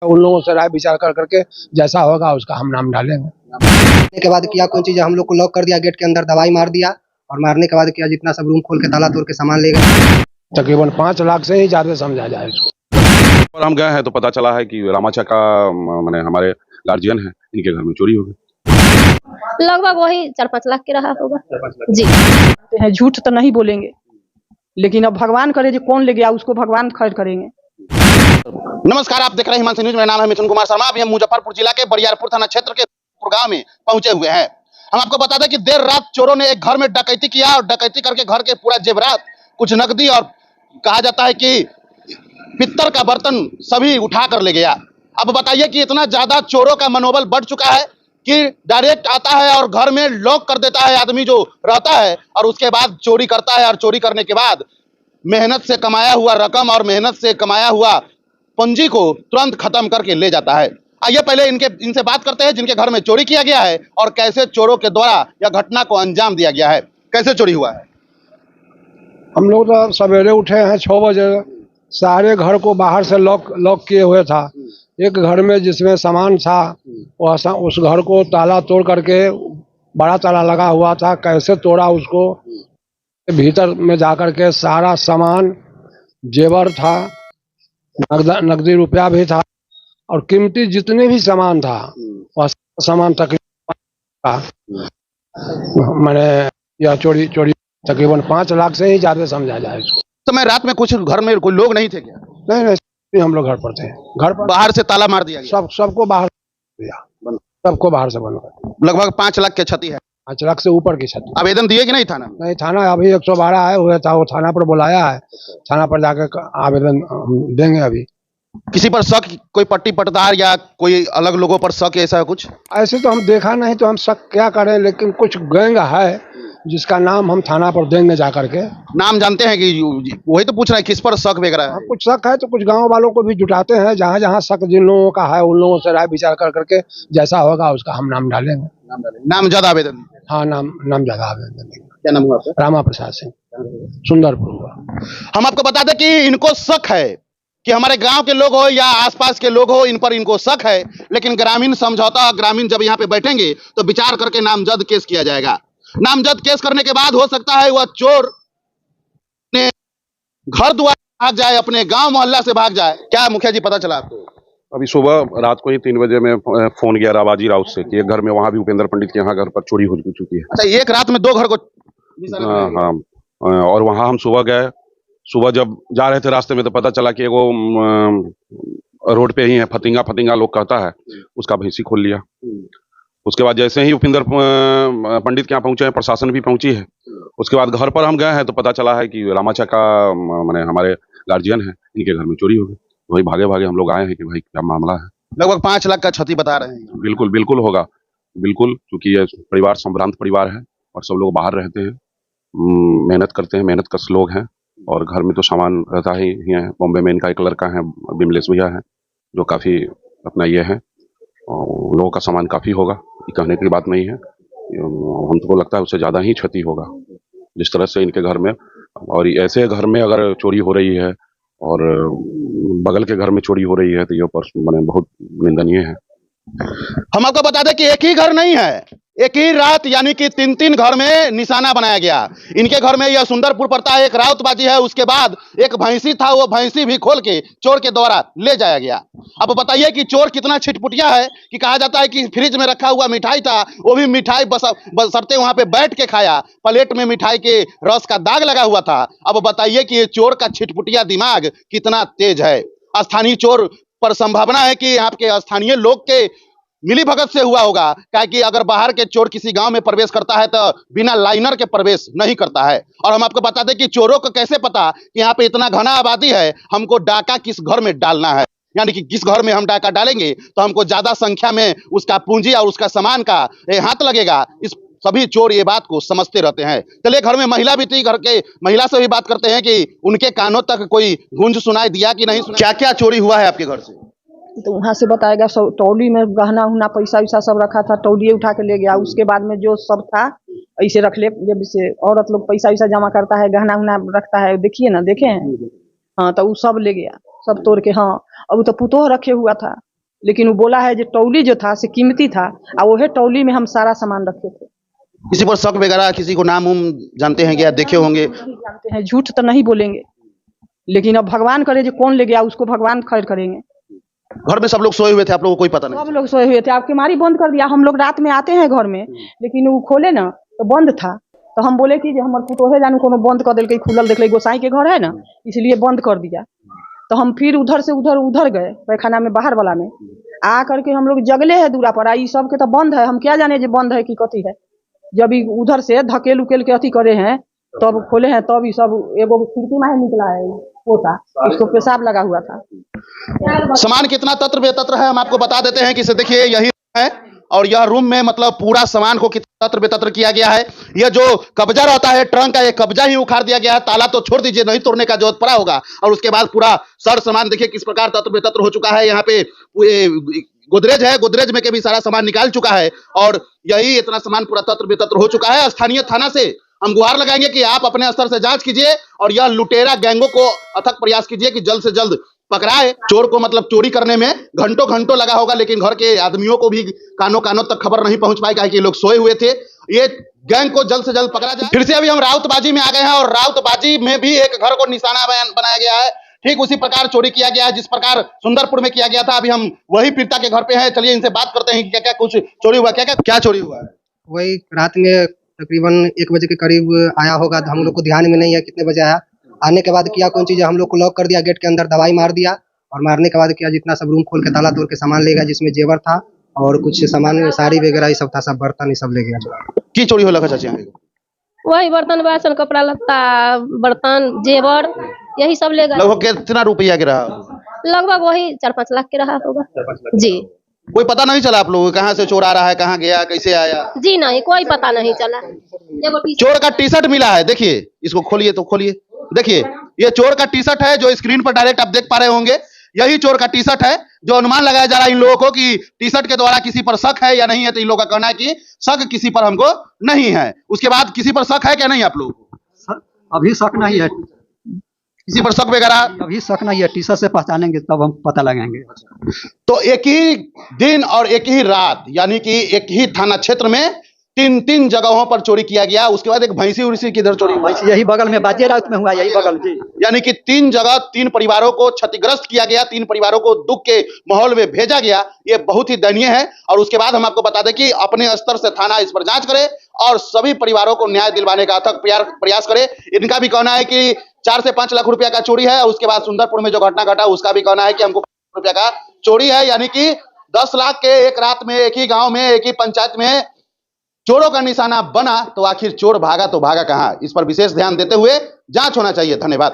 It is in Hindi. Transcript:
उन लोगों से राय विचार कर करके जैसा होगा उसका हम नाम डालेंगे। के बाद किया कौन चीज, हम लोग को लॉक कर दिया, गेट के अंदर दवाई मार दिया और मारने के बाद किया जितना सब रूम खोल के ताला तोड़ के सामान ले गए। तकरीबन 5 लाख से ही ज्यादा समझा जाए इसको। और हम गए हैं तो पता चला है कि रामाचा का माने हमारे गार्जियन है, इनके घर में चोरी हो गई। लगभग वही 4-5 लाख के रहा होगा जी। झूठ तो नहीं बोलेंगे, लेकिन अब भगवान करे जो कौन ले गया उसको भगवान खैर करेंगे। नमस्कार, आप देख रहे हैं हिमांशु न्यूज। मेरा नाम है मिथुन कुमार शर्मा। अभी हम मुजफ्फरपुर जिला के बरियारपुर थाना क्षेत्र के गांव में पहुंचे हुए हैं। हम आपको बता दें कि देर रात चोरों ने एक घर में डकैती किया और डकैती करके घर के पूरा जेवरात, कुछ नकदी और कहा जाता है कि पित्तर का बर्तन सभी उठा कर ले गया। अब बताइए कि इतना ज्यादा चोरों का मनोबल बढ़ चुका है कि डायरेक्ट आता है और घर में लॉक कर देता है आदमी जो रहता है, और उसके बाद चोरी करता है। और चोरी करने के बाद मेहनत से कमाया हुआ रकम और मेहनत से कमाया हुआ पूंजी को तुरंत खत्म करके ले जाता है। आइए पहले इनसे बात करते हैं जिनके घर में चोरी किया गया है और कैसे चोरों के द्वारा यह घटना को अंजाम दिया गया है, कैसे चोरी हुआ है। हम लोग तो सवेरे उठे हैं 6 बजे, सारे घर को बाहर से लॉक किए हुए था। एक घर में जिसमें सामान था उस घर को ताला तोड़ करके, बड़ा ताला लगा हुआ था, कैसे तोड़ा उसको, भीतर में जाकर के सारा सामान, जेवर था, नकदी रुपया भी था और कीमती जितने भी सामान था वह सामान तकरीबन मैंने यह चोरी तकरीबन 5 लाख से ही ज्यादा समझा जाए इसको। तो मैं रात में कुछ घर में कोई लोग नहीं थे क्या? नहीं, हम लोग घर पर थे। घर पर बाहर से ताला मार दिया गया? सबको बाहर दिया, सबको बाहर से बंद कर। लगभग 5 लाख की क्षति है। 5 लाख से ऊपर की क्षति। आवेदन दिए कि नहीं थाना? नहीं, थाना अभी 112 आए हुए था, वो थाना पर बुलाया है, थाना पर जाकर आवेदन हम देंगे। अभी किसी पर शक, कोई पट्टी पटदार या कोई अलग लोगों पर शक, ऐसा कुछ? ऐसे तो हम देखा नहीं तो हम शक क्या करें, लेकिन कुछ गैंग है जिसका नाम हम थाना पर देंगे जाकर के। नाम जानते हैं कि वही तो पूछ रहे हैं किस पर शक वगैरह है? कुछ शक है तो कुछ गांव वालों को भी जुटाते हैं, जहाँ जहाँ शक जिन लोगों का है उन लोगों से राय विचार कर करके जैसा होगा उसका हम नाम डालेंगे। नामजद आवेदन? हाँ, नाम ज्यादा आवेदन। क्या नाम हुआ आपका? रामा प्रसाद सिंह, सुंदरपुर। हम आपको बता दें कि इनको शक है कि हमारे गांव के लोग हो या आसपास के लोग हो, इन पर इनको शक है, लेकिन ग्रामीण समझौता, ग्रामीण जब यहाँ पे बैठेंगे तो विचार करके नामजद केस किया जाएगा। नामजद केस करने के बाद हो सकता है वह चोर ने घर द्वार भाग जाए, अपने गांव मोहल्ला से भाग जाए। क्या मुखिया जी पता चला आपको? अभी सुबह रात को ही 3 बजे में फोन गया राबाजी राउत से कि एक घर में, वहाँ भी उपेंद्र पंडित के यहाँ घर पर चोरी हो चुकी है। अच्छा, एक रात में 2 घर को? हाँ, और वहाँ हम सुबह गए। सुबह जब जा रहे थे रास्ते में तो पता चला कि वो रोड पे ही है, फतिंगा लोग कहता है, उसका भैंसी खोल लिया। उसके बाद जैसे ही उपेंद्र पंडित के यहाँ पहुंचे हैं, प्रशासन भी पहुंची है। उसके बाद घर पर हम गए हैं तो पता चला है कि रामाचा का माने हमारे गार्जियन है, इनके घर में चोरी हो गई। वही भागे हम लोग आए हैं कि भाई क्या मामला है। लगभग 5 लाख का क्षति बता रहे हैं। बिल्कुल होगा, बिल्कुल, क्योंकि ये परिवार संभ्रांत परिवार है और सब लोग बाहर रहते हैं, मेहनत करते हैं, मेहनत कश लोग हैं, और घर में तो सामान रहता ही है। बॉम्बे में इनका एक लड़का है, बिमलेश भैया है, जो काफ़ी अपना ये है, और लोगों का सामान काफ़ी होगा, ये कहने की बात नहीं है। हमको लगता है उससे ज़्यादा ही क्षति होगा जिस तरह से इनके घर में। और ऐसे घर में अगर चोरी हो रही है और बगल के घर में चोरी हो रही है तो ये मैंने बहुत निंदनीय है। हम आपको बता दें कि एक ही घर नहीं है, एक ही रात यानी कि 3 घर में निशाना बनाया गया। इनके घर में यह सुंदरपुर पड़ता है, एक राउतबाजी है, उसके बाद एक भैंसी था, वो भैंसी भी खोल के चोर के द्वारा ले जाया गया। अब बताइए कि चोर कितना छिटपुटिया है कि कहा जाता है कि फ्रिज में रखा हुआ मिठाई था, वो भी मिठाई बसरते वहां पे बैठ के खाया, प्लेट में मिठाई के रस का दाग लगा हुआ था। अब बताइए कि ये चोर का छिटपुटिया दिमाग कितना तेज है। स्थानीय चोर पर संभावना है कि आपके स्थानीय लोग के मिली भगत से हुआ होगा, क्या कि अगर बाहर के चोर किसी गांव में प्रवेश करता है तो बिना लाइनर के प्रवेश नहीं करता है। और हम आपको बता दें कि चोरों को कैसे पता कि यहाँ पे इतना घना आबादी है, हमको डाका किस घर में डालना है, यानी कि किस घर में हम डाका डालेंगे तो हमको ज्यादा संख्या में उसका पूंजी और उसका सामान का हाथ लगेगा। इस सभी चोर ये बात को समझते रहते हैं। चलिए घर में महिला भी थी, घर के महिला से भी बात करते हैं कि उनके कानों तक कोई गूंज सुनाई दिया कि नहीं। क्या क्या चोरी हुआ है आपके घर से? तो वहाँ से बताएगा। सब टौली में गहना उहना पैसा वैसा सब रखा था, टौलिए उठा के ले गया। उसके बाद में जो सब था ऐसे रख ले, जब से औरत लोग पैसा वैसा जमा करता है, गहना उहना रखता है, देखिए ना, देखे हैं। हाँ, तो वो सब ले गया, सब तोड़ के। हाँ, अब तो पुतोह रखे हुआ था, लेकिन वो बोला है जो टौली जो था से कीमती था और वही टौली में हम सारा सामान रखे थे। किसी पर शक वगैरह, किसी को नाम उम जानते हैं क्या, देखे होंगे? नहीं जानते हैं, झूठ तो नहीं बोलेंगे, लेकिन अब भगवान करे जो कौन ले गया उसको भगवान खैर करेंगे। घर में सब लोग सोए हुए थे, आप लोगों को कोई पता नहीं? सब लोग सोए हुए थे, आपके मारी बंद कर दिया। हम लोग रात में आते हैं घर में, लेकिन वो खोले ना तो बंद था। तो हम बोले कि जो हमर पुतोहे जानू कोनो बंद कर दिल, खुलल देख गोसाई के घर है ना, इसलिए बंद कर दिया। तो हम फिर उधर से उधर गए पैखाना में, बाहर वाला में आ करके हम लोग जगले है दूरा पर, आई सब के तो बंद है, हम क्या जाने जो बंद है कि कथी है। जब उधर से धकेल उकेल के अथी करे हैं तब खोले हैं, तब ये सब एगो खिड़की में निकला है पोता, उसको पेशाब लगा हुआ था। सामान कितना तत्र बेतत्र है हम आपको बता देते हैं कि इसे देखिए, यही है और यह रूम में मतलब पूरा सामान को कितना तत्र बेतत्र किया गया है। यह जो कब्जा रहता है ट्रंक का, ये कब्जा ही उखाड़ दिया गया है। ताला तो छोड़ दीजिए, नहीं तोड़ने का जरूरत पड़ा होगा। और उसके बाद पूरा सर सामान देखिए किस प्रकार तत्र बेतत्र हो चुका है। यहाँ पे गोदरेज है, गोदरेज में के भी सारा सामान निकाल चुका है और यही इतना सामान पूरा तत्र बेतत्र हो चुका है। स्थानीय थाना से हम गुहार लगाएंगे कि आप अपने स्तर से जांच कीजिए और यह लुटेरा गैंगों को अथक प्रयास कीजिए कि जल्द से जल्द पकड़ाए। चोर को मतलब चोरी करने में घंटों घंटों लगा होगा, लेकिन घर के आदमियों को भी कानों कानों तक खबर नहीं पहुंच पाई कि ये लोग सोए हुए थे। ये गैंग को जल्द से जल्द पकड़ा जाए। फिर से अभी हम राउतबाजी में आ गए हैं और राउतबाजी में भी एक घर को निशाना बनाया गया है। ठीक उसी प्रकार चोरी किया गया है जिस प्रकार सुंदरपुर में किया गया था। अभी हम वही पीड़िता के घर पे हैं, चलिए इनसे बात करते हैं कि क्या क्या कुछ चोरी हुआ, क्या चोरी हुआ है। वही रात में तकरीबन 1 बजे के करीब आया होगा, तो हम लोग को ध्यान में नहीं है कितने बजे आया। आने के बाद किया कौन चीज़, हम लोग को लॉक कर दिया, गेट के अंदर दवाई मार दिया और मारने के बाद किया जितना सब रूम खोल के ताला तोड़ के सामान ले गया, जिसमें जेवर था और कुछ सामान साड़ी वगैरह ये सब था, सब बर्तन ये सब ले गया। की चोरी होला चाची? वही बर्तन बासन कपड़ा लत्ता बर्तन जेवर यही सब ले गए। लगभग कितना रुपया के रहा? लगभग वही 4-5 लाख के रहा होगा। जी कोई पता नहीं चला आप लोगों को कहाँ से चोर आ रहा है, कहाँ गया, कैसे आया? जी नहीं, कोई पता नहीं चला। चोर का टी शर्ट मिला है, देखिए इसको खोलिए तो खोलिए, देखिए ये चोर का टी शर्ट है जो स्क्रीन पर डायरेक्ट आप देख पा रहे होंगे। यही चोर का टी शर्ट है जो अनुमान लगाया जा रहा है इन लोगों को कि टी शर्ट के द्वारा किसी पर शक है या नहीं है। तो इन लोगों का कहना है कि शक किसी पर हमको नहीं है। उसके बाद किसी पर शक है क्या नहीं आप लोगों को? अभी शक नहीं है, किसी पर शक वगैरह अभी शक नहीं है। टी शर्ट से पहचानेंगे तब हम पता लगाएंगे। तो एक ही दिन और एक ही रात यानी कि एक ही थाना क्षेत्र में 3 जगहों पर चोरी किया गया। उसके बाद एक भैंसी उर्सी किधर चोरी हुई? यही बगल में बाजे राउत में हुआ, यही बगल जी। यानी कि 3 जगह 3 परिवारों को क्षतिग्रस्त किया गया, 3 परिवारों को दुख के माहौल में भेजा गया। ये बहुत ही दयनीय है। और उसके बाद हम आपको बता दें कि अपने स्तर से थाना इस पर जांच करे और सभी परिवारों को न्याय दिलवाने का अथक प्रयास करे। इनका भी कहना है कि 4 से 5 लाख रुपया का चोरी है। उसके बाद सुंदरपुर में जो घटना घटा उसका भी कहना है कि हमको 5 रुपया का चोरी है। यानी कि 10 लाख के एक रात में एक ही गांव में एक ही पंचायत में चोरों का निशाना बना। तो आखिर चोर भागा तो भागा कहां? इस पर विशेष ध्यान देते हुए जांच होना चाहिए। धन्यवाद।